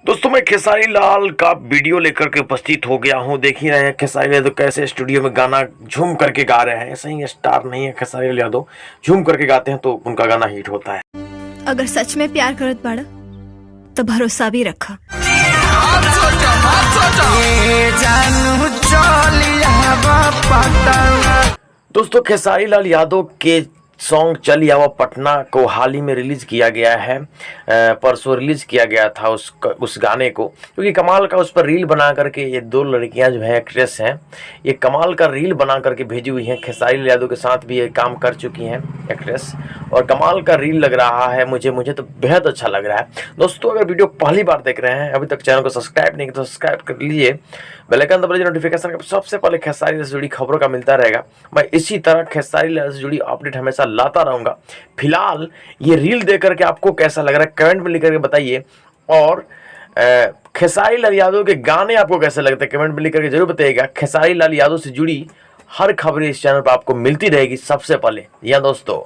दोस्तों मैं खेसारी लाल का वीडियो लेकर के उपस्थित हो गया हूं। देख ही रहे हैं खेसारी लाल यादव कैसे स्टूडियो में गाना झूम करके गा रहे हैं। ऐसे ही स्टार नहीं है खेसारी लाल यादव, झूम करके गाते हैं तो उनका गाना हिट होता है। अगर सच में प्यार करत बाड़ा तो भरोसा भी रखा। दोस्तों खेसारी लाल यादव के सॉन्ग चल आवा पटना को हाल ही में रिलीज किया गया है। परसों रिलीज किया गया था उस गाने को, क्योंकि कमाल का उस पर रील बना करके ये दो लड़कियां जो है एक्ट्रेस हैं, ये कमाल का रील बना करके भेजी हुई हैं। खेसारी लाल यादव के साथ भी ये काम कर चुकी हैं एक्ट्रेस, और कमाल का रील लग रहा है। मुझे तो बेहद अच्छा लग रहा है। दोस्तों अगर वीडियो पहली बार देख रहे हैं, अभी तक चैनल को सब्सक्राइब नहीं किया तो सब्सक्राइब कर लीजिए, बेल आइकन दबा लीजिए, नोटिफिकेशन सबसे पहले खेसारी लाल से जुड़ी खबरों का मिलता रहेगा। मैं इसी तरह खेसारी लाल से जुड़ी अपडेट हमेशा लाता रहूंगा। फिलहाल ये रील देख करके आपको कैसा लग रहा है कमेंट में लिख करके बताइए, और खेसारी लाल यादव के गाने आपको कैसे लगते हैं कमेंट में लिख करके जरूर बताइएगा। खेसारी लाल यादव से जुड़ी हर खबरें इस चैनल पर आपको मिलती रहेगी सबसे पहले। या दोस्तों